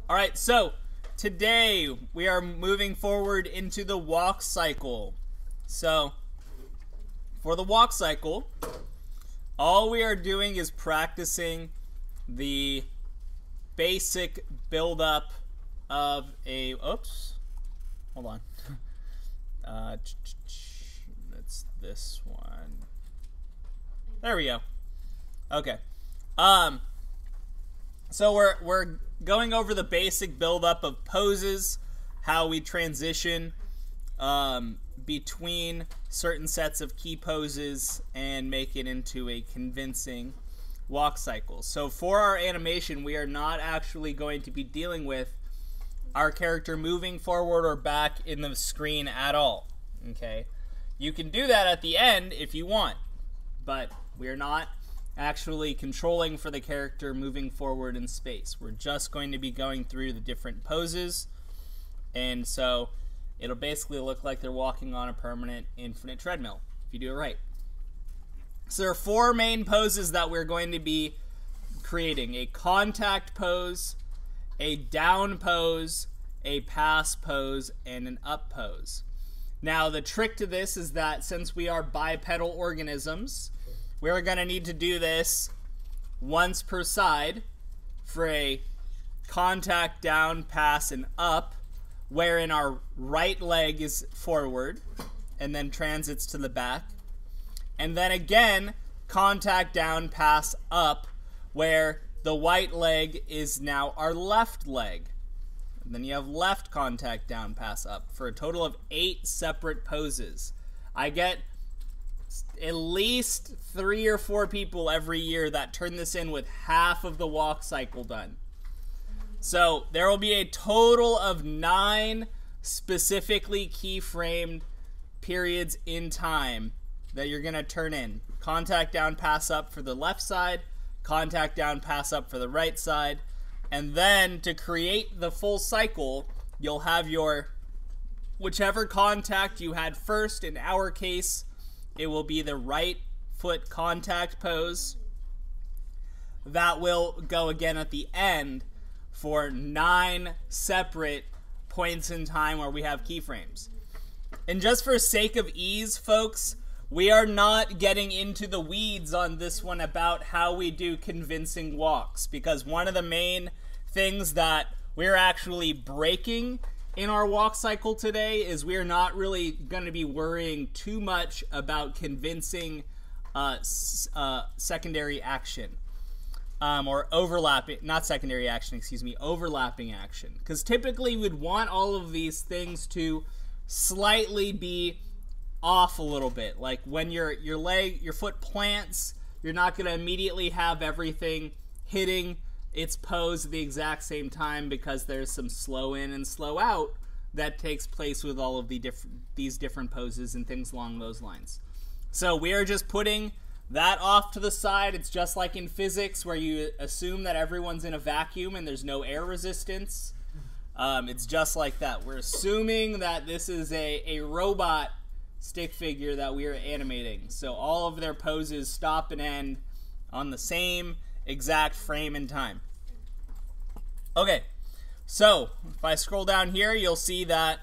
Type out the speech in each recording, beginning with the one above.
All right, so today we are moving forward into the walk cycle. So for the walk cycle, all we are doing is practicing the basic build-up of a, oops, hold on. That's this one. There we go. Okay. So we're going over the basic build-up of poses, how we transition between certain sets of key poses and make it into a convincing walk cycle. So for our animation, we are not actually going to be dealing with our character moving forward or back in the screen at all. Okay? You can do that at the end if you want, but we are not actually controlling for the character moving forward in space. We're just going to be going through the different poses, and so it'll basically look like they're walking on a permanent infinite treadmill if you do it right. So there are four main poses that we're going to be creating: a contact pose, a down pose, a pass pose, and an up pose. Now the trick to this is that since we are bipedal organisms, we're going to need to do this once per side for a contact, down, pass, and up, wherein our right leg is forward and then transits to the back. And then again, contact, down, pass, up, where the right leg is now our left leg. And then you have left contact, down, pass, up, for a total of 8 separate poses. I get at least 3 or 4 people every year that turn this in with half of the walk cycle done. So there will be a total of 9 specifically keyframed periods in time that you're going to turn in. Contact, down, pass, up for the left side, contact, down, pass, up for the right side, and then to create the full cycle, you'll have your whichever contact you had first. In our case, it will be the right foot contact pose. That will go again at the end for 9 separate points in time where we have keyframes. And just for sake of ease, folks, we are not getting into the weeds on this one about how we do convincing walks, because one of the main things that we're actually breaking in our walk cycle today is we're not really going to be worrying too much about convincing secondary action or overlapping, not secondary action, excuse me, overlapping action. Because typically we'd want all of these things to slightly be off a little bit. Like when your foot plants, you're not going to immediately have everything hitting its pose at the exact same time, because there's some slow in and slow out that takes place with all of these different poses and things along those lines. So we are just putting that off to the side. It's just like in physics where you assume that everyone's in a vacuum and there's no air resistance. It's just like that. We're assuming that this is a robot stick figure that we are animating. So all of their poses stop and end on the same exact frame in time. Okay, so if I scroll down here, you'll see that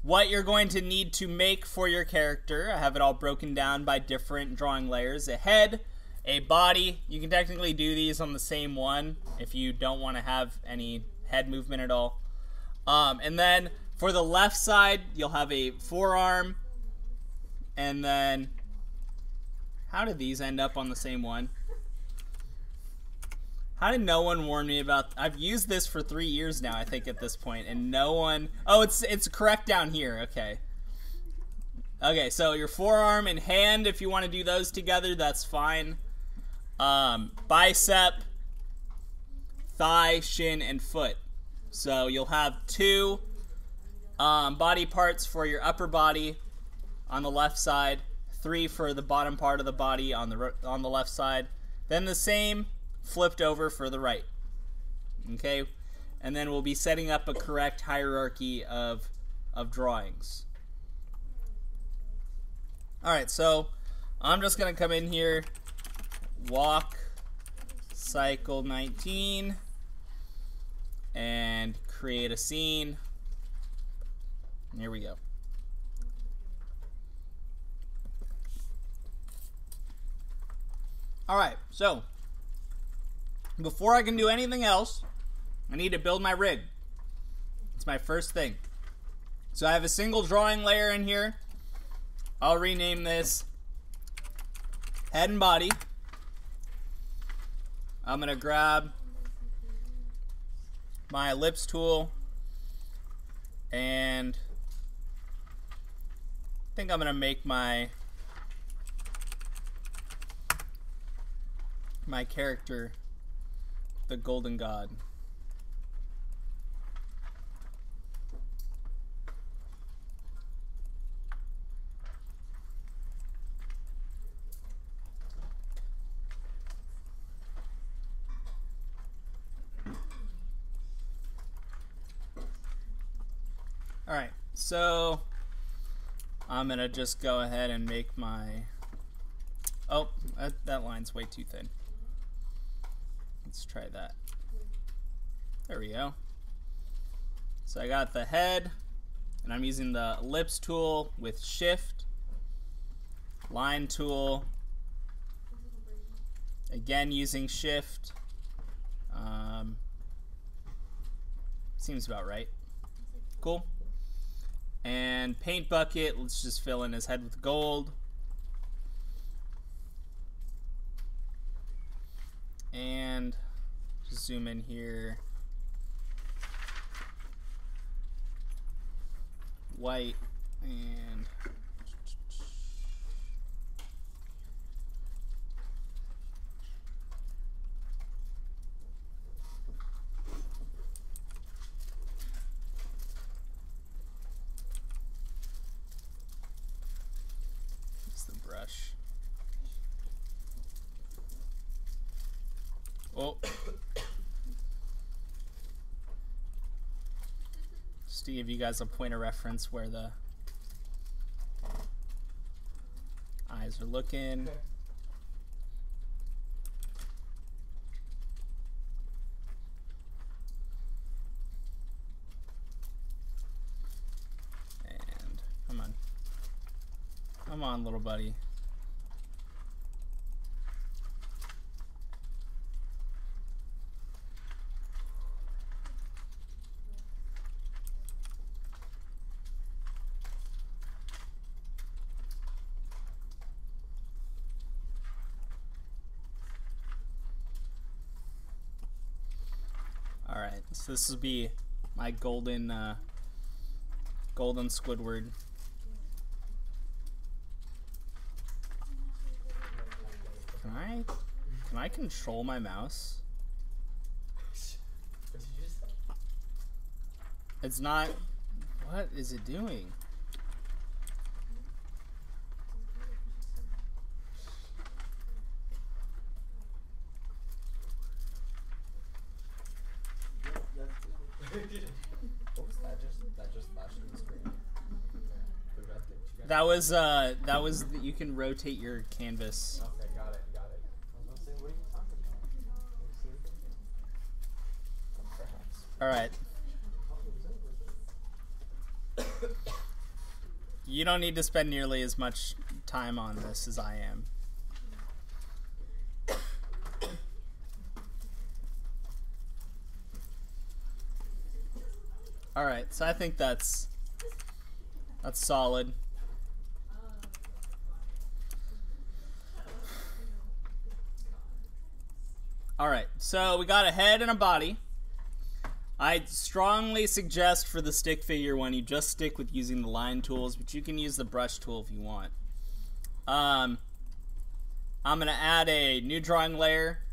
what you're going to need to make for your character, I have it all broken down by different drawing layers: a head, a body. You can technically do these on the same one if you don't want to have any head movement at all. And then for the left side, you'll have a forearm. And then, how did these end up on the same one? How did no one warn me about? I've used this for 3 years now, I think, at this point, and no one. Oh, it's correct down here. Okay. Okay, so your forearm and hand, if you want to do those together, that's fine. Bicep, thigh, shin, and foot. So you'll have 2 body parts for your upper body on the left side, 3 for the bottom part of the body on the left side. Then the same flipped over for the right. Okay, and then we'll be setting up a correct hierarchy of drawings. All right, so I'm just gonna come in here, walk cycle 19, and create a scene. And here we go. Alright, so before I can do anything else, I need to build my rig. It's my first thing. So I have a single drawing layer in here. I'll rename this head and body. I'm going to grab my ellipse tool and I think I'm going to make my character the golden god. Alright, so I'm going to just go ahead and make my... Oh, that line's way too thin. Let's try that. There we go. So I got the head, and I'm using the ellipse tool with shift, line tool, again using shift. Seems about right. Cool. And paint bucket, let's just fill in his head with gold. And just zoom in here. White and use the brush. Oh. Just to give you guys a point of reference where the eyes are looking. Okay. And come on. Come on, little buddy. Alright, so this will be my golden Squidward. Can I control my mouse? What did you just say? It's not. What is it doing? What was that? That just flashed on the screen. The red thing. You got That was you can rotate your canvas. Okay, got it. I was about to say, what are you talking about? Can you see anything? Perhaps. All right. You don't need to spend nearly as much time on this as I am. All right, so I think that's solid. All right, so we got a head and a body. I strongly suggest for the stick figure one, you just stick with using the line tools, but you can use the brush tool if you want. I'm going to add a new drawing layer,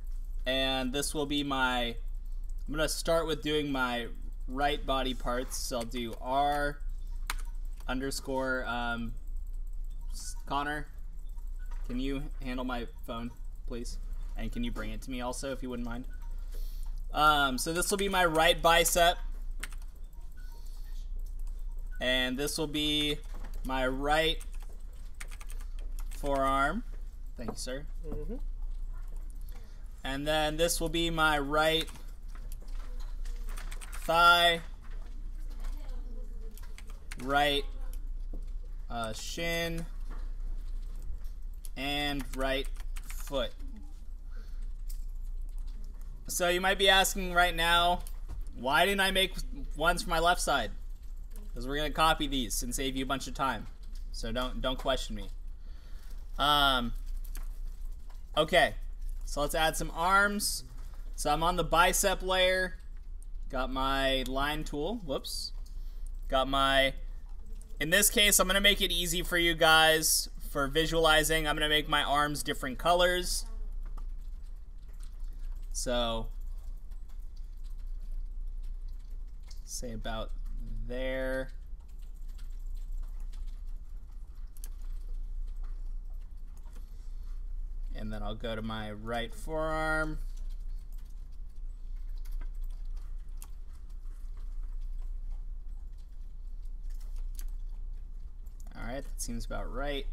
and this will be my, I'm going to start with doing my right body parts. So I'll do R underscore, Connor, can you handle my phone, please? And can you bring it to me also, if you wouldn't mind? So this will be my right bicep, and this will be my right forearm. Thank you, sir. Mm-hmm. And then this will be my right thigh, right shin, and right foot. So you might be asking right now, why didn't I make ones for my left side? Because we're gonna copy these and save you a bunch of time. So don't question me. Okay, so let's add some arms. So I'm on the bicep layer. Got my line tool. Whoops. Got my, in this case, I'm gonna make it easy for you guys for visualizing. I'm gonna make my arms different colors. So, say about there. And then I'll go to my right forearm. Alright, that seems about right.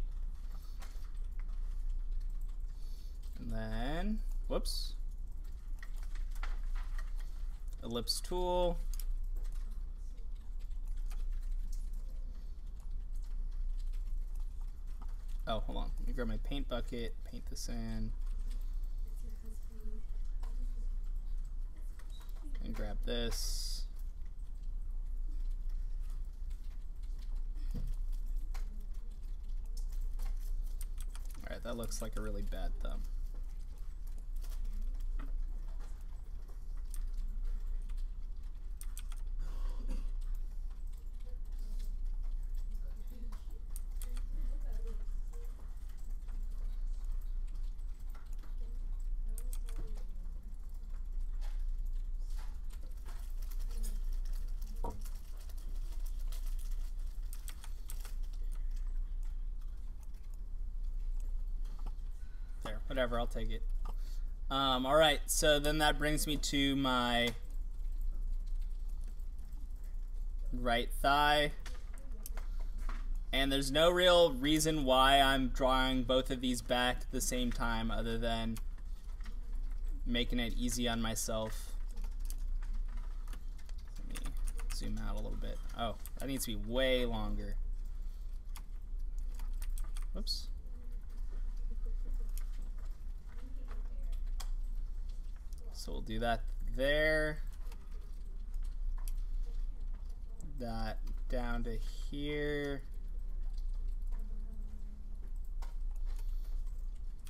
And then, whoops. Ellipse tool. Oh, hold on. Let me grab my paint bucket, paint this in. And grab this. Alright, that looks like a really bad thumb. Whatever, I'll take it. Alright, so then that brings me to my right thigh. And there's no real reason why I'm drawing both of these back at the same time other than making it easy on myself. Let me zoom out a little bit. Oh, that needs to be way longer. Whoops. So we'll do that there. That down to here.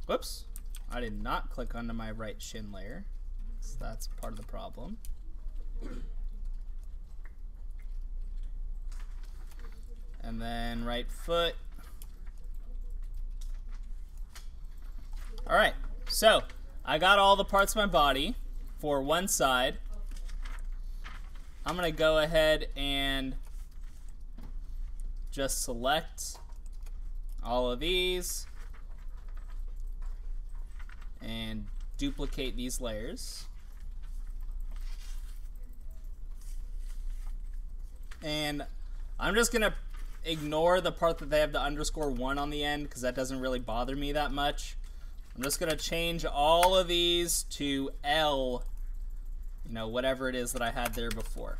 Whoops. I did not click onto my right shin layer. So that's part of the problem. And then right foot. Alright, so I got all the parts of my body for one side. I'm gonna go ahead and just select all of these and duplicate these layers. And I'm just gonna ignore the part that they have the _1 on the end because that doesn't really bother me that much. I'm just gonna change all of these to L, you know, whatever it is that I had there before.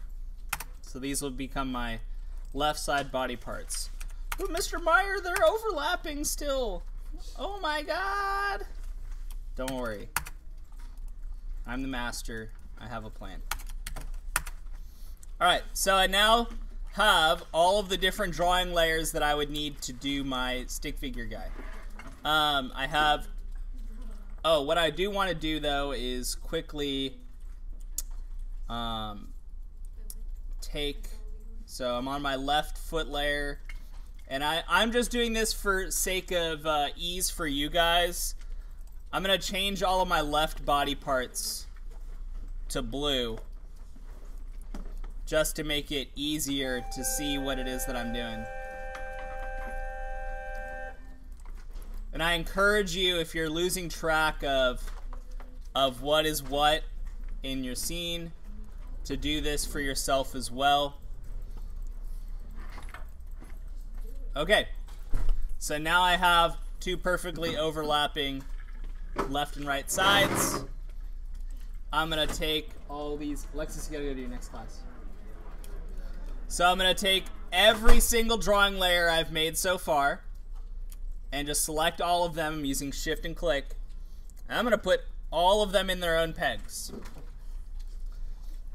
So these will become my left side body parts. But Mr. Meyer, they're overlapping still. Oh my God. Don't worry. I'm the master. I have a plan. All right, so I now have all of the different drawing layers that I would need to do my stick figure guy. I have, oh, what I do want to do though is quickly take, so I'm on my left foot layer, and I'm just doing this for sake of ease for you guys. I'm gonna change all of my left body parts to blue just to make it easier to see what it is that I'm doing. And I encourage you, if you're losing track of what is what in your scene, to do this for yourself as well. Okay, so now I have two perfectly overlapping left and right sides. I'm gonna take all these, Alexis, you gotta go to your next class. So I'm going to take every single drawing layer I've made so far and just select all of them using shift and click. And I'm going to put all of them in their own pegs,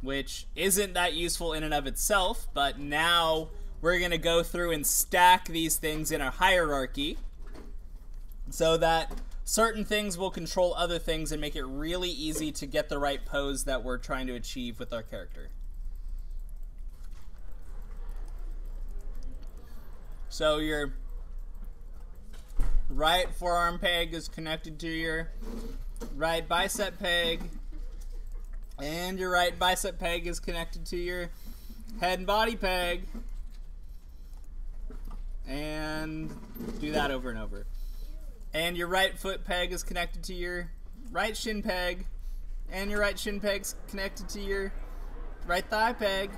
which isn't that useful in and of itself, but now we're going to go through and stack these things in a hierarchy so that certain things will control other things and make it really easy to get the right pose that we're trying to achieve with our character. So your right forearm peg is connected to your right bicep peg, and your right bicep peg is connected to your head and body peg, and do that over and over. And your right foot peg is connected to your right shin peg, and your right shin peg's connected to your right thigh peg,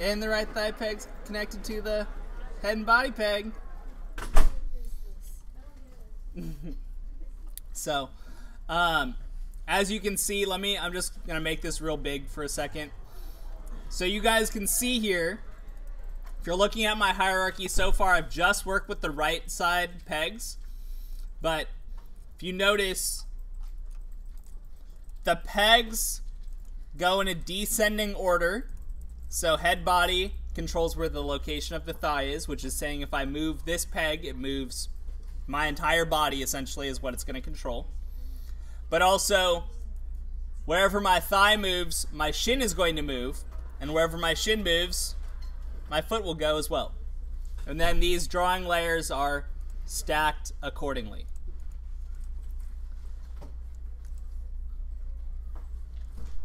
and the right thigh peg's connected to the head and body peg. So, as you can see, I'm just going to make this real big for a second. So you guys can see here, if you're looking at my hierarchy so far, I've just worked with the right side pegs. But if you notice, the pegs go in a descending order. So head body controls where the location of the thigh is, which is saying if I move this peg, it moves my entire body, essentially, is what it's going to control. But also, wherever my thigh moves, my shin is going to move. And wherever my shin moves, my foot will go as well. And then these drawing layers are stacked accordingly.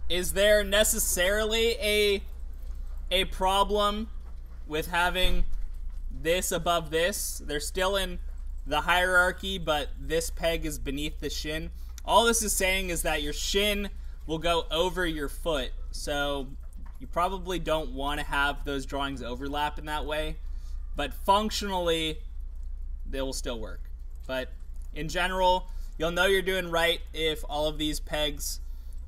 Is there necessarily a problem with having this above this? They're still in the hierarchy, but this peg is beneath the shin. All this is saying is that your shin will go over your foot, so you probably don't want to have those drawings overlap in that way, but functionally they will still work. But in general, you'll know you're doing right if all of these pegs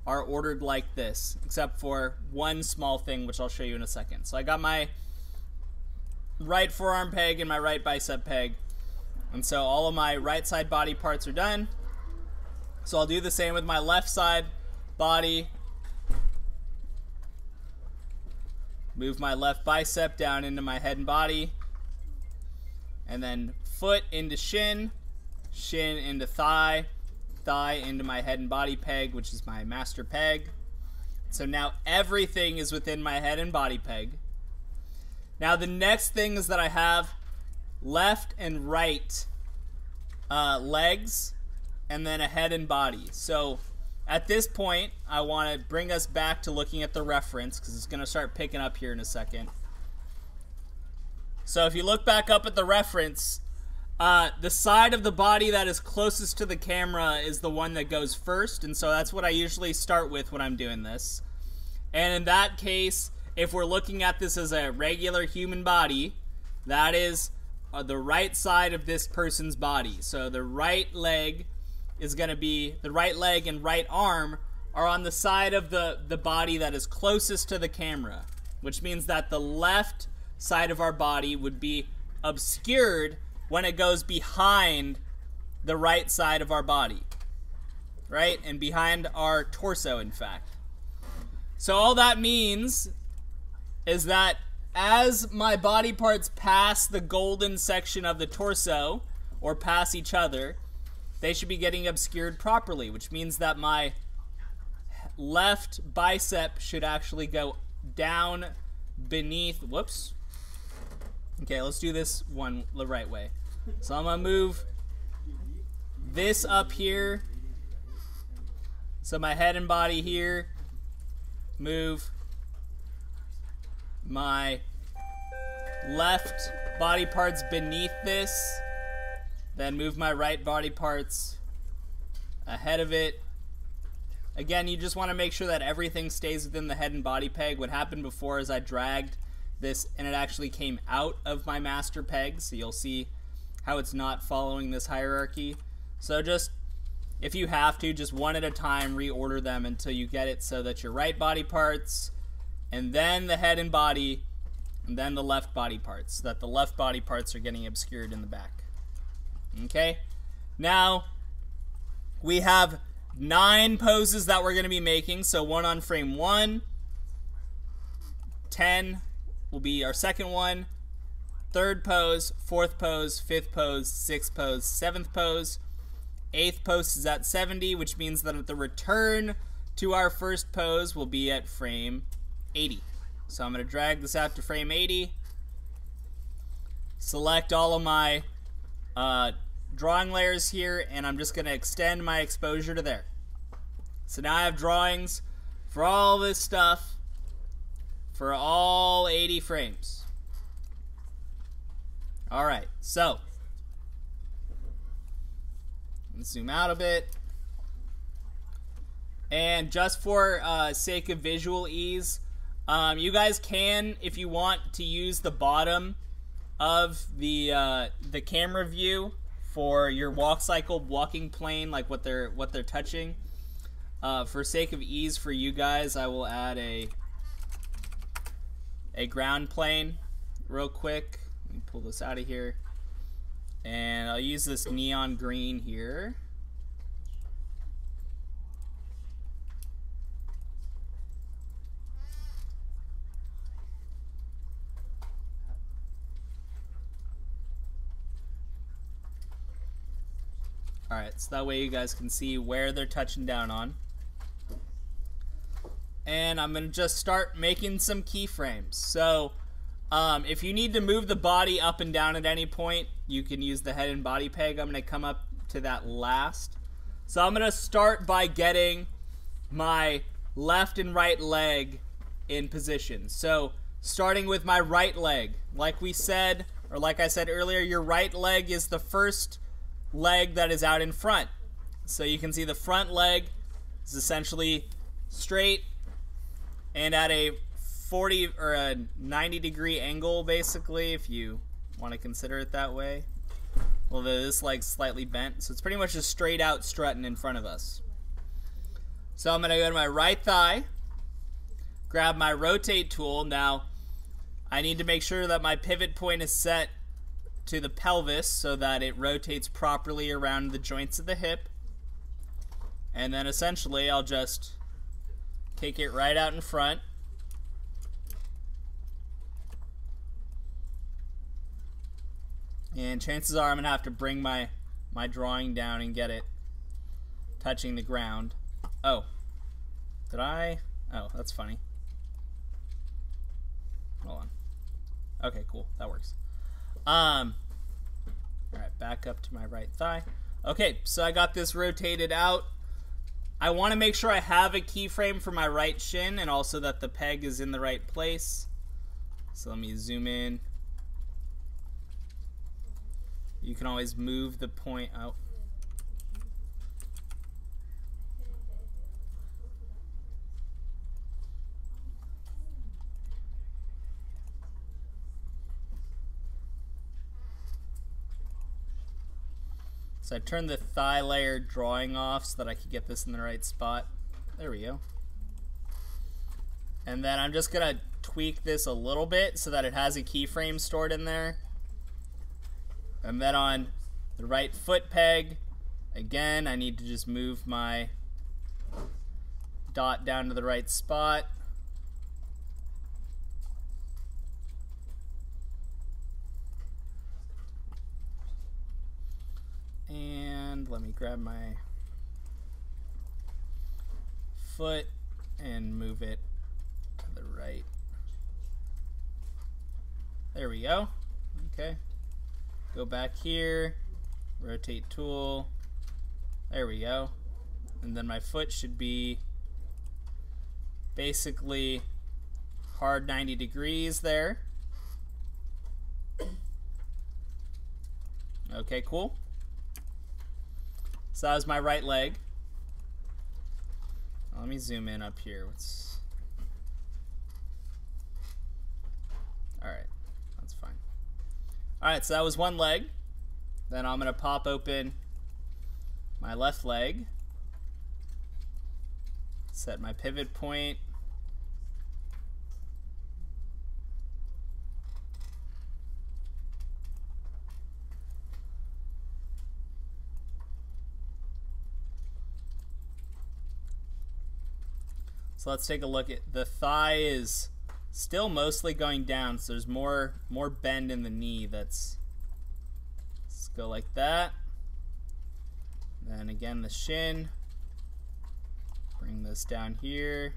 are ordered like this, except for one small thing, which I'll show you in a second. So I got my right forearm peg and my right bicep peg, and so all of my right side body parts are done. So I'll do the same with my left side body. Move my left bicep down into my head and body, and then foot into shin, shin into thigh, thigh into my head and body peg, which is my master peg. So now everything is within my head and body peg. Now the next thing is that I have left and right legs, and then a head and body. So at this point, I want to bring us back to looking at the reference, because it's going to start picking up here in a second. So if you look back up at the reference, the side of the body that is closest to the camera is the one that goes first, and so that's what I usually start with when I'm doing this. And in that case, if we're looking at this as a regular human body, that is the right side of this person's body. So the right leg is going to be, the right leg and right arm are on the side of the body that is closest to the camera, which means that the left side of our body would be obscured when it goes behind the right side of our body, right? And behind our torso, in fact. So all that means is that as my body parts pass the golden section of the torso, or pass each other, they should be getting obscured properly, which means that my left bicep should actually go down beneath, whoops. Okay, let's do this one the right way. So I'm gonna move this up here. So my head and body here. Move my left body parts beneath this. Then move my right body parts ahead of it. Again, you just want to make sure that everything stays within the head and body peg. What happened before is I dragged this and it actually came out of my master peg, so you'll see how it's not following this hierarchy. So just, if you have to, just one at a time, reorder them until you get it so that your right body parts and then the head and body and then the left body parts, so that the left body parts are getting obscured in the back. Okay? Now, we have 9 poses that we're going to be making, so 1 on frame 1, 10 will be our second one, 3rd pose, 4th pose, 5th pose, 6th pose, 7th pose, 8th pose is at 70, which means that at the return to our first pose will be at frame 80. So I'm going to drag this out to frame 80, select all of my drawing layers here, and I'm just going to extend my exposure to there. So now I have drawings for all this stuff for all 80 frames. Alright, so let's zoom out a bit. And just for sake of visual ease, you guys can, if you want, to use the bottom of the camera view for your walk cycle walking plane, like what they're touching. For sake of ease for you guys, I will add a ground plane real quick. Let me pull this out of here, and I'll use this neon green here. Alright, so that way you guys can see where they're touching down on. And I'm going to just start making some keyframes. So, if you need to move the body up and down at any point, you can use the head and body peg. I'm going to come up to that last. So I'm going to start by getting my left and right leg in position. So, starting with my right leg. Like we said, or like I said earlier, your right leg is the first leg that is out in front. So you can see the front leg is essentially straight and at a 40 or a 90 degree angle, basically, if you want to consider it that way. Although this leg's slightly bent, so it's pretty much just straight out strutting in front of us. So I'm going to go to my right thigh, grab my rotate tool. Now I need to make sure that my pivot point is set to the pelvis so that it rotates properly around the joints of the hip. And then essentially I'll just take it right out in front. And chances are I'm going to have to bring my drawing down and get it touching the ground. Oh. Did I? Oh, that's funny. Hold on. Okay, cool. That works. Alright, back up to my right thigh. Okay, so I got this rotated out. I want to make sure I have a keyframe for my right shin and also that the peg is in the right place. So let me zoom in. You can always move the point out. So I turned the thigh layer drawing off so that I could get this in the right spot. There we go. And then I'm just going to tweak this a little bit so that it has a keyframe stored in there. And then on the right foot peg, again, I need to just move my dot down to the right spot. And let me grab my foot and move it to the right. There we go. Okay. Go back here, rotate tool. There we go. And then my foot should be basically hard 90 degrees there. Okay, cool. So that was my right leg. Let me zoom in up here. Alright, that's fine. Alright, so that was one leg. Then I'm going to pop open my left leg. Set my pivot point. So let's take a look at the thigh is still mostly going down, so there's more bend in the knee. Let's go like that. Then again the shin. Bring this down here.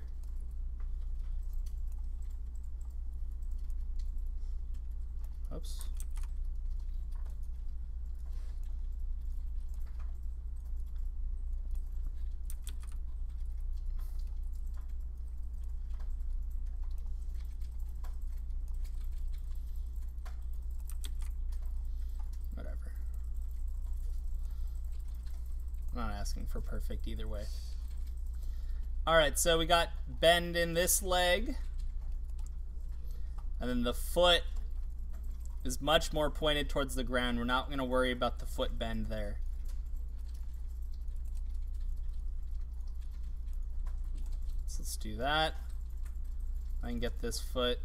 Oops. Whatever. I'm not asking for perfect either way. Alright, so we got bend in this leg. And then the foot is much more pointed towards the ground. We're not going to worry about the foot bend there. So let's do that. I can get this foot.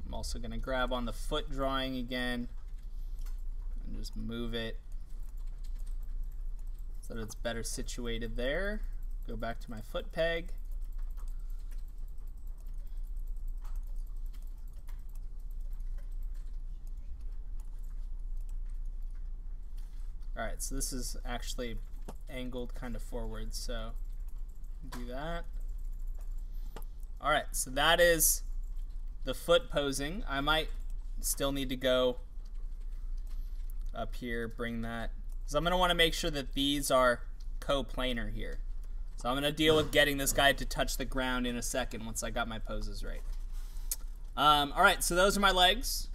I'm also going to grab on the foot drawing again and just move it so that it's better situated there. Go back to my foot peg. Alright, so this is actually angled kind of forward, so do that. Alright, so that is the foot posing. I might still need to go up here, bring that. So I'm going to want to make sure that these are coplanar here. So I'm going to deal with getting this guy to touch the ground in a second once I got my poses right. Alright, so those are my legs.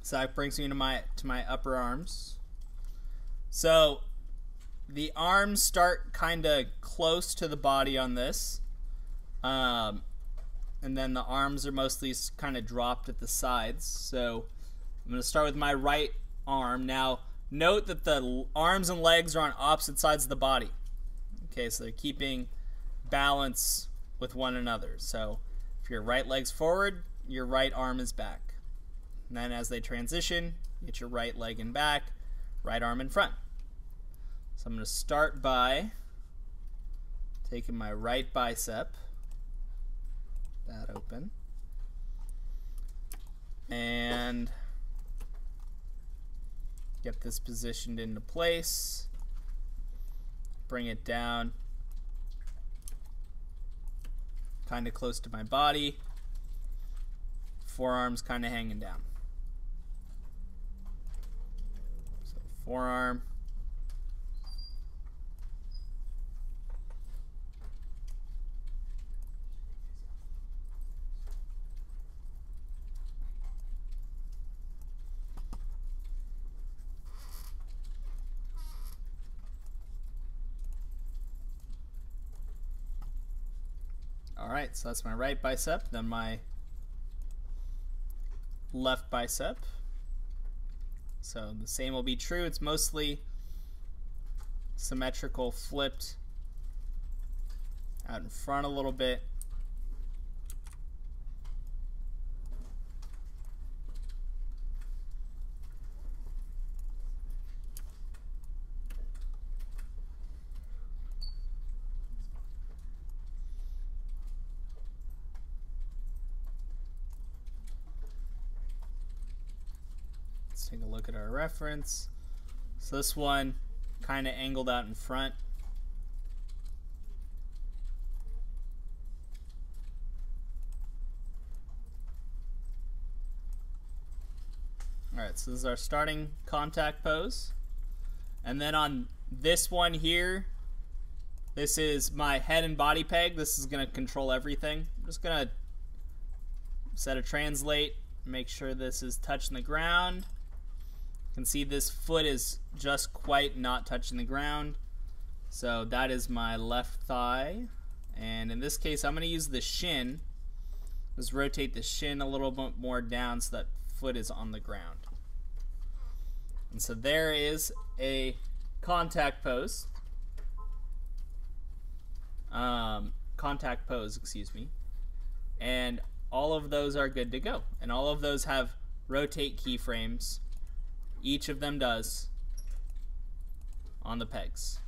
So that brings me to my upper arms. So the arms start kind of close to the body on this. And then the arms are mostly kind of dropped at the sides. So I'm going to start with my right arm. Now, note that the arms and legs are on opposite sides of the body. Okay, so they're keeping balance with one another. So if your right leg's forward, your right arm is back. And then as they transition, get your right leg in back, right arm in front. So I'm going to start by taking my right bicep, that open, and get this positioned into place, bring it down kind of close to my body, forearms kind of hanging down. So forearm, alright, so that's my right bicep, then my left bicep. So the same will be true. It's mostly symmetrical, flipped out in front a little bit. Let's take a look at our reference. So this one kind of angled out in front. Alright, so this is our starting contact pose. And then on this one here, this is my head and body peg. This is going to control everything. I'm just going to set a translate, make sure this is touching the ground. You can see this foot is just quite not touching the ground. So that is my left thigh. And in this case, I'm going to use the shin. Just rotate the shin a little bit more down so that foot is on the ground. And so there is a contact pose. Excuse me. And all of those are good to go. And all of those have rotate keyframes. Each of them does on the pegs.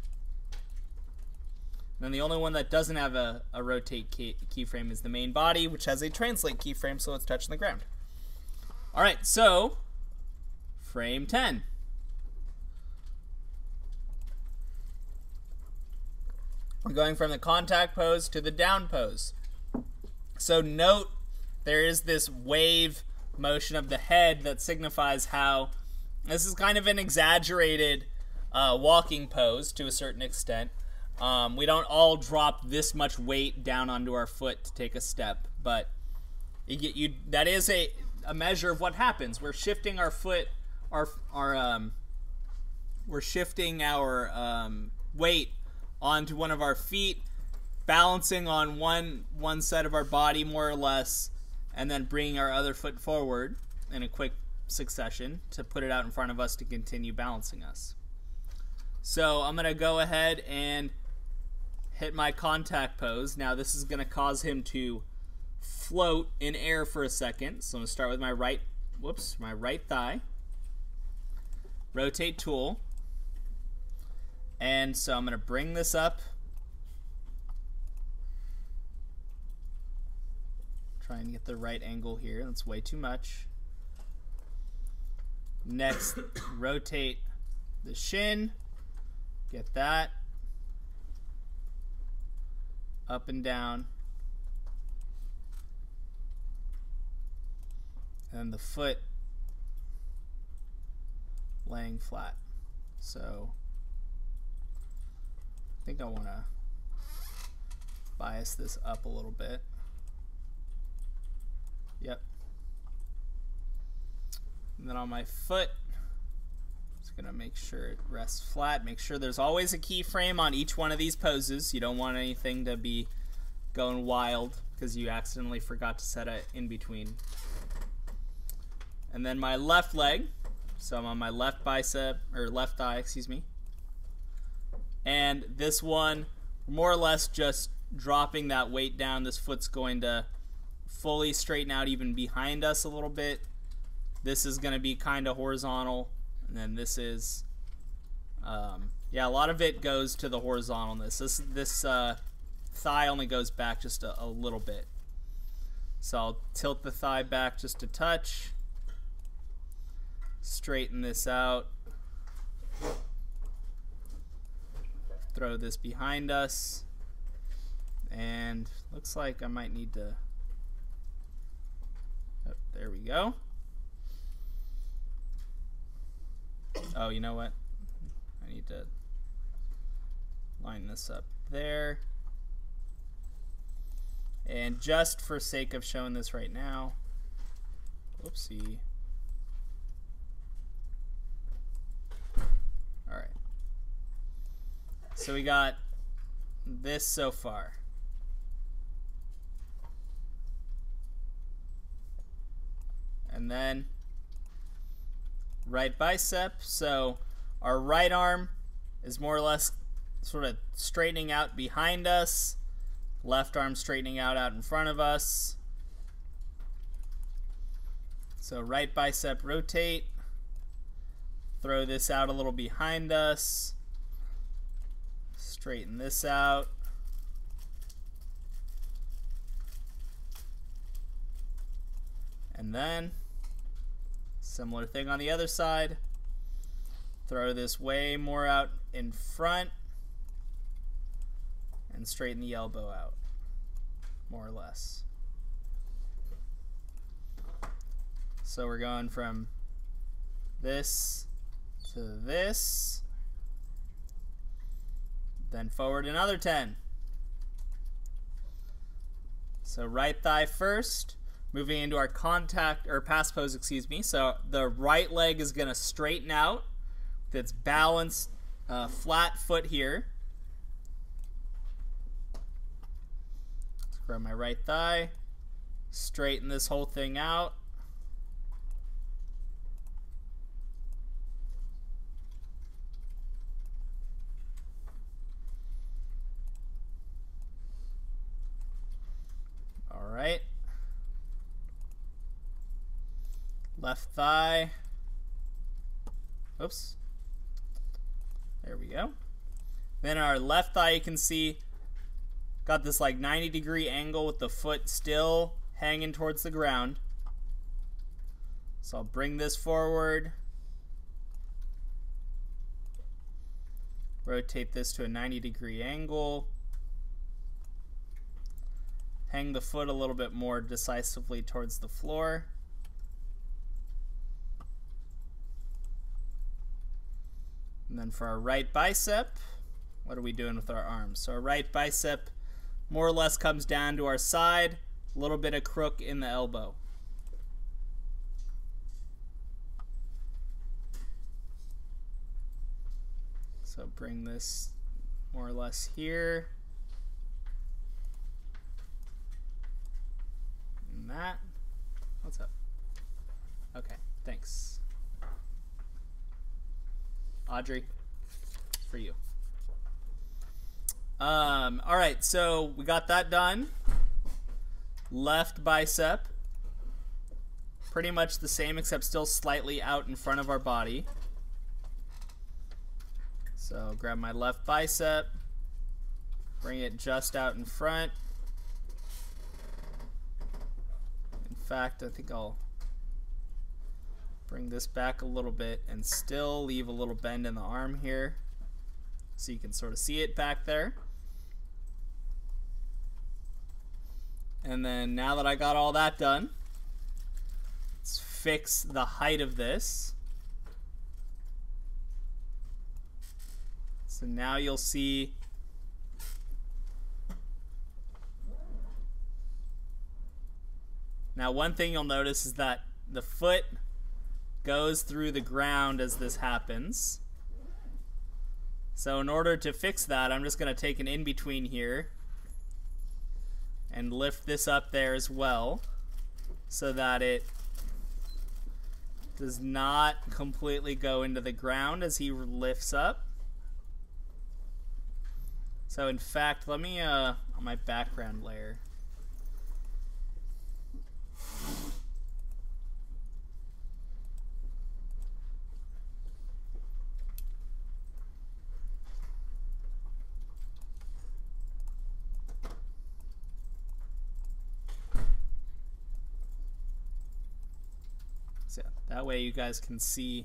And then the only one that doesn't have a rotate keyframe is the main body, which has a translate keyframe, so it's touching the ground. All right, so frame 10. We're going from the contact pose to the down pose. So note there is this wave motion of the head that signifies how this is kind of an exaggerated walking pose to a certain extent. We don't all drop this much weight down onto our foot to take a step, but that is a measure of what happens. We're shifting our foot, we're shifting our weight onto one of our feet, balancing on one side of our body more or less, and then bringing our other foot forward in a quick succession to put it out in front of us to continue balancing us. So I'm going to go ahead and hit my contact pose. Now this is going to cause him to float in air for a second. So I'm going to start with my right thigh. Rotate tool. And so I'm going to bring this up. Try and get the right angle here. That's way too much. Next, rotate the shin. Get that. Up and down. And the foot laying flat. So I think I want to bias this up a little bit. Yep. And then on my foot, just gonna make sure it rests flat. Make sure there's always a keyframe on each one of these poses. You don't want anything to be going wild because you accidentally forgot to set it in between. And then my left leg, so I'm on my left bicep, or left thigh, excuse me. And this one, more or less just dropping that weight down. This foot's going to fully straighten out even behind us a little bit. This is going to be kind of horizontal. And then this is, yeah, a lot of it goes to the horizontalness. This thigh only goes back just a little bit. So I'll tilt the thigh back just a touch. Straighten this out. Throw this behind us. And looks like I might need to, oh, there we go. Oh, you know what? I need to line this up there. And just for sake of showing this right now, whoopsie. All right. So we got this so far. And then right bicep. So our right arm is more or less sort of straightening out behind us. Left arm straightening out in front of us. So right bicep rotate. Throw this out a little behind us. Straighten this out. And then similar thing on the other side. Throw this way more out in front and straighten the elbow out, more or less. So we're going from this to this, then forward another 10. So right thigh first, moving into our contact or pass pose, excuse me. So the right leg is going to straighten out with its balanced flat foot here. Let's grab my right thigh, straighten this whole thing out. Left thigh. Oops. There we go. Then our left thigh, you can see, got this like 90-degree angle with the foot still hanging towards the ground. So I'll bring this forward. Rotate this to a 90-degree angle. Hang the foot a little bit more decisively towards the floor. And then for our right bicep, what are we doing with our arms? So our right bicep more or less comes down to our side, a little bit of crook in the elbow. So bring this more or less here. And that. What's up? Okay, thanks. Audrey, it's for you. All right, so we got that done. Left bicep. Pretty much the same, except still slightly out in front of our body. So grab my left bicep, bring it just out in front. In fact, I think I'll bring this back a little bit and still leave a little bend in the arm here so you can sort of see it back there. And then now that I got all that done, let's fix the height of this. So now you'll see now one thing you'll notice is that the foot goes through the ground as this happens. So in order to fix that, I'm just going to take an in-between here and lift this up there as well so that it does not completely go into the ground as he lifts up. So in fact, let me, on my background layer, so that way you guys can see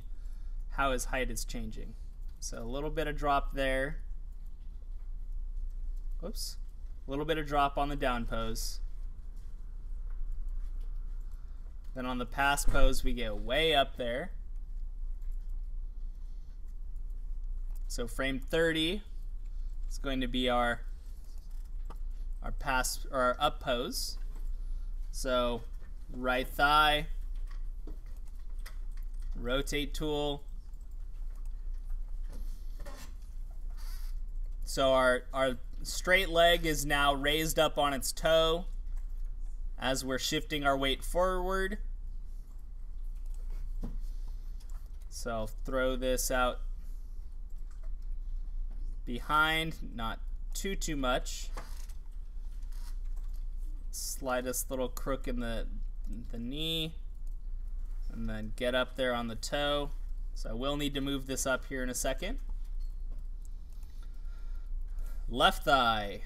how his height is changing. So a little bit of drop there. Whoops. A little bit of drop on the down pose. Then on the pass pose, we get way up there. So frame 30 is going to be our pass or our up pose. So right thigh, rotate tool. So our straight leg is now raised up on its toe as we're shifting our weight forward. So I'll throw this out behind, not too much. Slightest little crook in the knee, and then get up there on the toe. So I will need to move this up here in a second. Left thigh.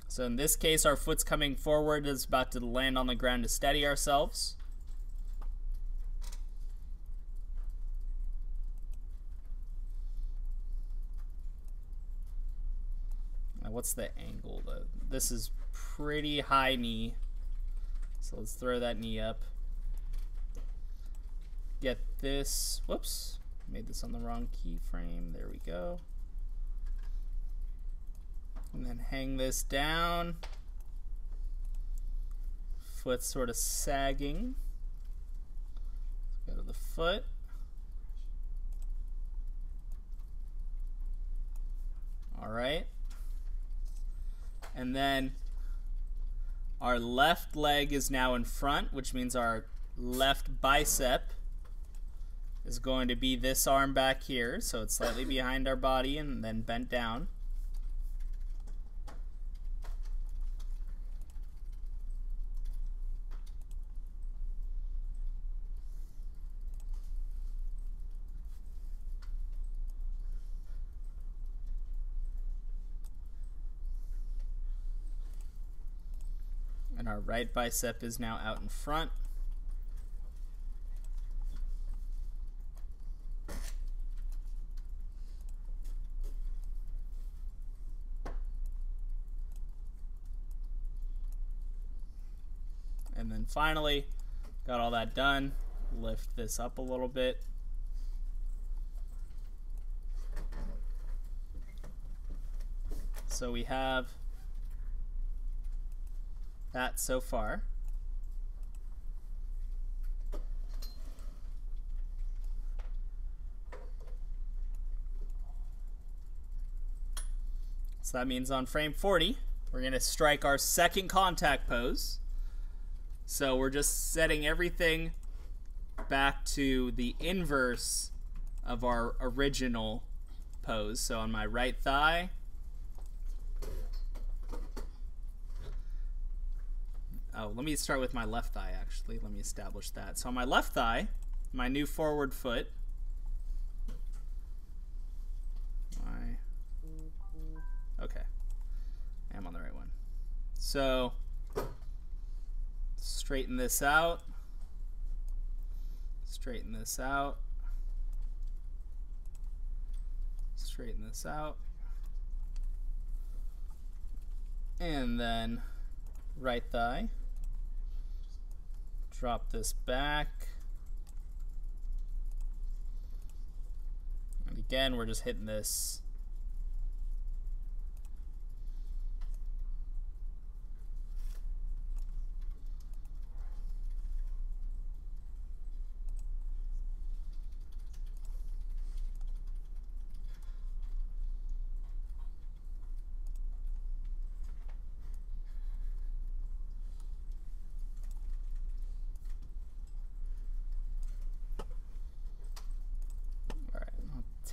So in this case, our foot's coming forward, it's about to land on the ground to steady ourselves. Now what's the angle though? This is pretty high knee. So let's throw that knee up. Get this, whoops, made this on the wrong keyframe. There we go. And then hang this down. Foot sort of sagging. Let's go to the foot. All right. And then our left leg is now in front, which means our left bicep is going to be this arm back here. So it's slightly behind our body and then bent down. And our right bicep is now out in front. And then finally, got all that done. Lift this up a little bit. So we have that so far. So that means on frame 40, we're going to strike our second contact pose. So we're just setting everything back to the inverse of our original pose. So on my right thigh, let me start with my left thigh actually. Let me establish that. So on my left thigh, my new forward foot, okay, I'm on the right one. So straighten this out, straighten this out, straighten this out, and then right thigh, drop this back, and again we're just hitting this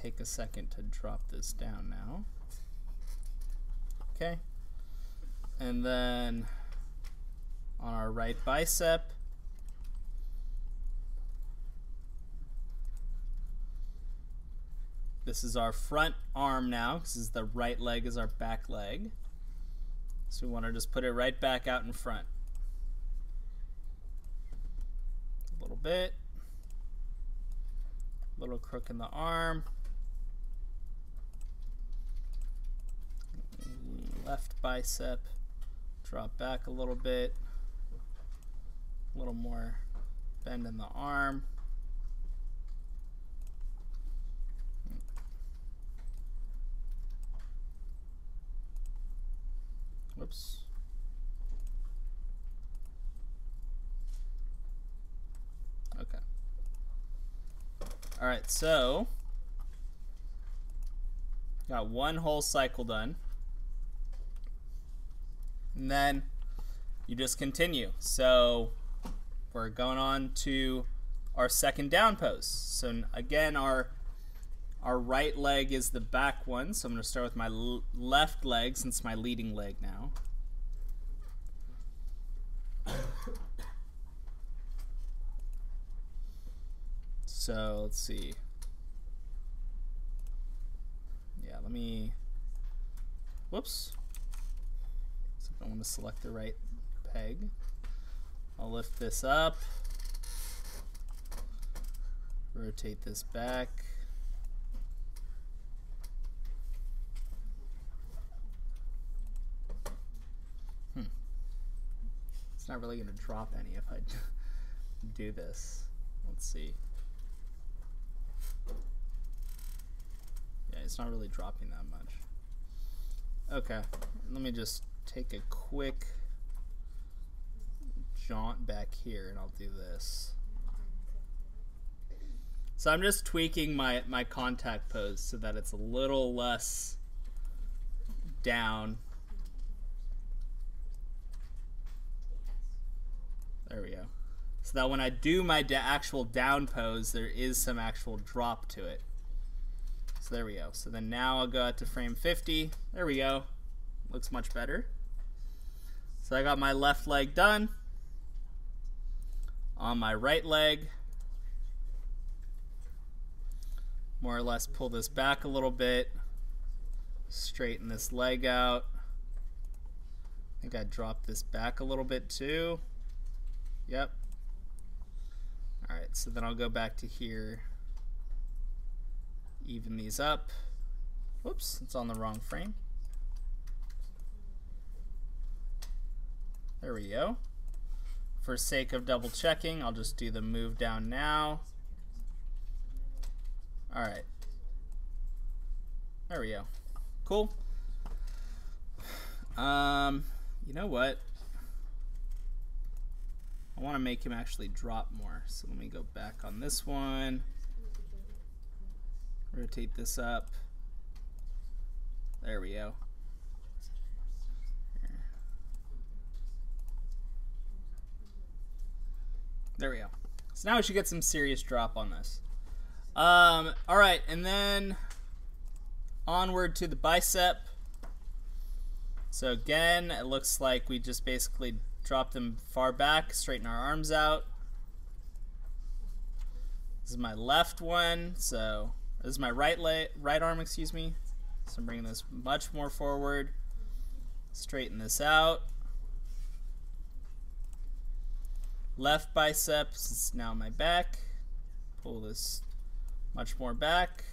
take a second to drop this down now. Okay. And then on our right bicep, this is our front arm now. This is the right leg is our back leg. So we want to just put it right back out in front. A little bit. Little crook in the arm. Left bicep, drop back a little bit, a little more bend in the arm. Whoops. Okay. All right, so got one whole cycle done. And then you just continue. So we're going on to our second down pose. So again, our right leg is the back one. So I'm going to start with my left leg since it's my leading leg now. So let's see. Yeah, let me, whoops. I want to select the right peg. I'll lift this up, rotate this back. It's not really going to drop any if I do this. Let's see. Yeah, it's not really dropping that much. Okay, let me just take a quick jaunt back here and I'll do this. So I'm just tweaking my contact pose so that it's a little less down. There we go. So that when I do my actual down pose, there is some actual drop to it. So there we go. So then now I'll go out to frame 50. There we go. Looks much better. So I got my left leg done. On my right leg, more or less pull this back a little bit, straighten this leg out, I think I dropped this back a little bit too. Yep. Alright, so then I'll go back to here. Even these up. Whoops, it's on the wrong frame. There we go. For sake of double checking, I'll just do the move down now. Alright. There we go. Cool. You know what? I want to make him actually drop more. So let me go back on this one. Rotate this up. There we go. There we go. So now we should get some serious drop on this. Alright, and then onward to the bicep. So again, it looks like we just basically drop them far back, straighten our arms out. This is my left one, so this is my right arm, excuse me. So I'm bringing this much more forward. Straighten this out. Left bicep is now my back. Pull this much more back.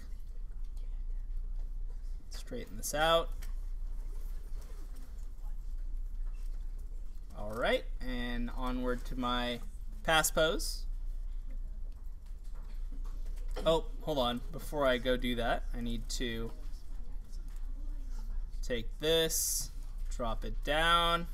Straighten this out. Alright, and onward to my pass pose. Oh, hold on. Before I go do that, I need to take this, drop it down.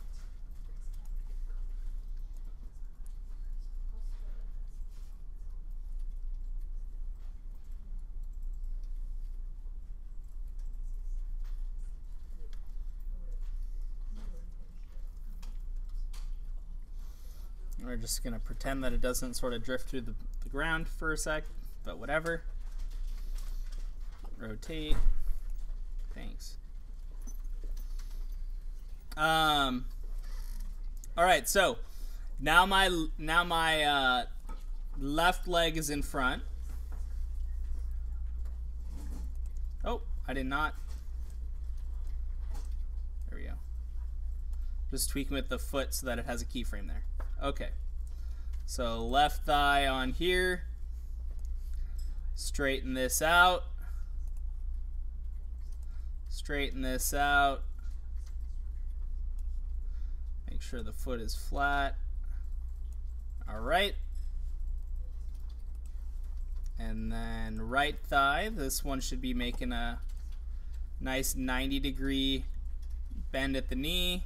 We're just going to pretend that it doesn't sort of drift through the ground for a sec, but whatever. Rotate. Thanks. All right, so now my left leg is in front. Oh, I did not. There we go. Just tweaking with the foot so that it has a keyframe there. Okay, so left thigh on here, straighten this out, straighten this out, make sure the foot is flat. All right, and then right thigh, this one should be making a nice 90-degree bend at the knee.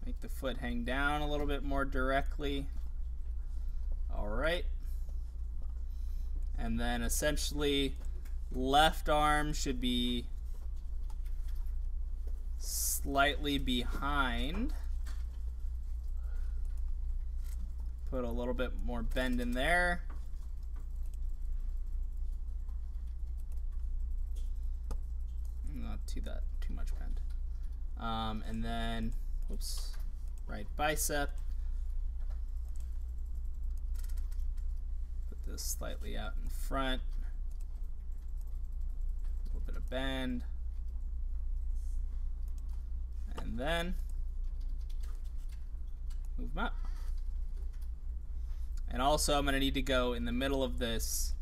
Make the foot hang down a little bit more directly. All right. And then essentially left arm should be slightly behind. Put a little bit more bend in there. Not too much bend. And then, whoops, right bicep. Put this slightly out in front. A little bit of bend. And then move them up. And also I'm going to need to go in the middle of this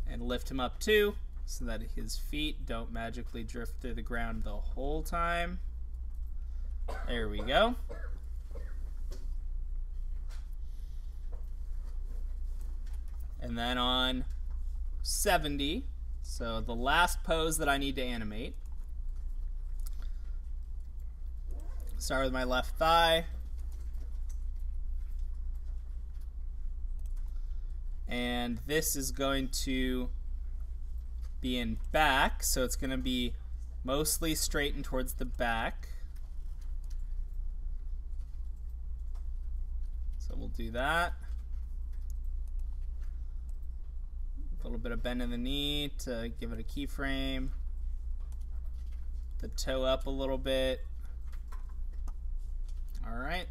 and lift him up too, so that his feet don't magically drift through the ground the whole time. There we go. And then on 70, so the last pose that I need to animate. Start with my left thigh. And this is going to be in back, so it's going to be mostly straightened towards the back. So we'll do that. A little bit of bend in the knee to give it a keyframe. The toe up a little bit. All right.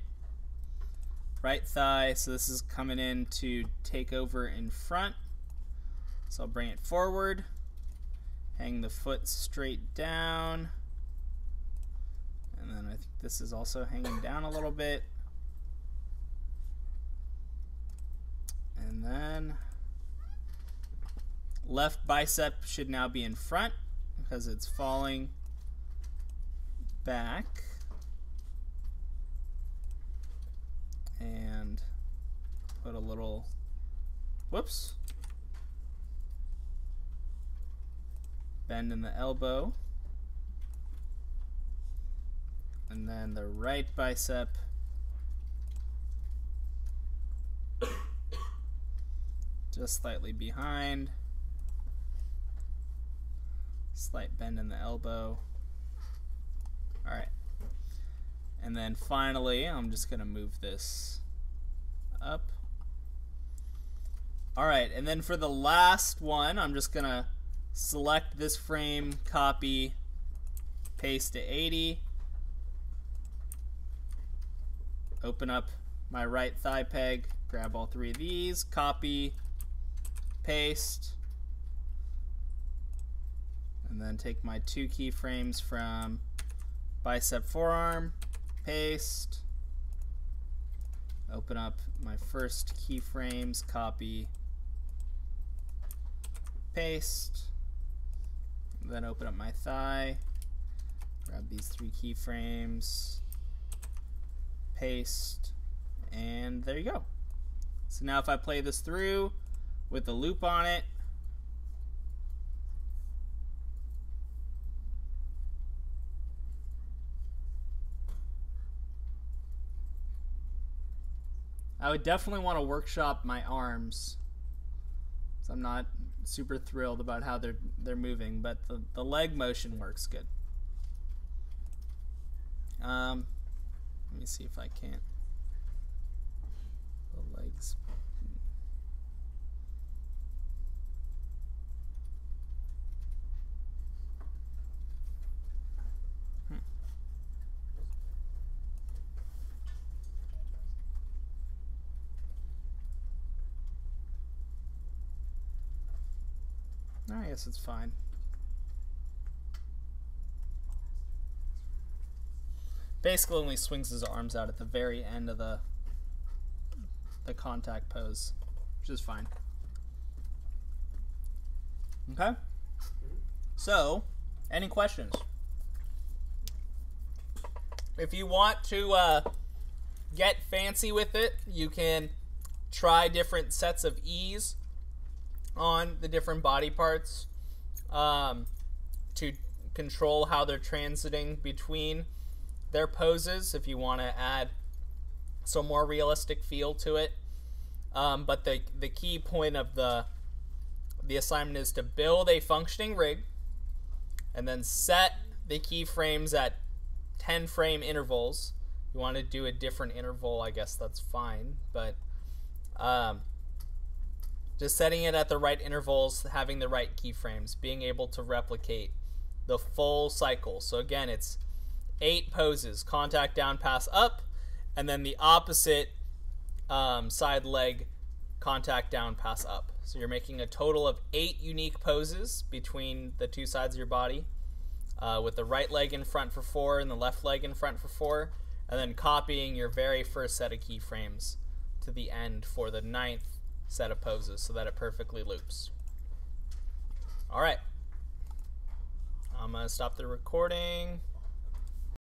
Right thigh, so this is coming in to take over in front. So I'll bring it forward. hang the foot straight down. And then I think this is also hanging down a little bit. And then left bicep should now be in front because it's falling back. And put a little, whoops, bend in the elbow. And then the right bicep just slightly behind. Slight bend in the elbow. All right. And then finally, I'm just going to move this up. All right, and then for the last one, I'm just going to select this frame, copy, paste to 80. Open up my right thigh peg, grab all three of these, copy, paste, and then take my two keyframes from bicep forearm, paste, open up my first keyframes, copy, paste, then open up my thigh, grab these three keyframes, paste, and there you go. So now if I play this through with a loop on it, I would definitely want to workshop my arms. So I'm not super thrilled about how they're moving, but the leg motion works good. Let me see if I can't. The legs. I guess it's fine. Basically only swings his arms out at the very end of the contact pose, which is fine. Okay? So, any questions? If you want to get fancy with it, you can try different sets of E's on the different body parts to control how they're transiting between their poses if you want to add some more realistic feel to it. But the key point of the assignment is to build a functioning rig and then set the keyframes at 10 frame intervals. If you want to do a different interval, I guess that's fine, but just setting it at the right intervals, having the right keyframes, being able to replicate the full cycle. So again, it's 8 poses, contact down, pass up, and then the opposite side leg, contact down, pass up. So you're making a total of 8 unique poses between the two sides of your body, with the right leg in front for 4 and the left leg in front for 4, and then copying your very first set of keyframes to the end for the 9th set of poses so that it perfectly loops. All right. I'm going to stop the recording.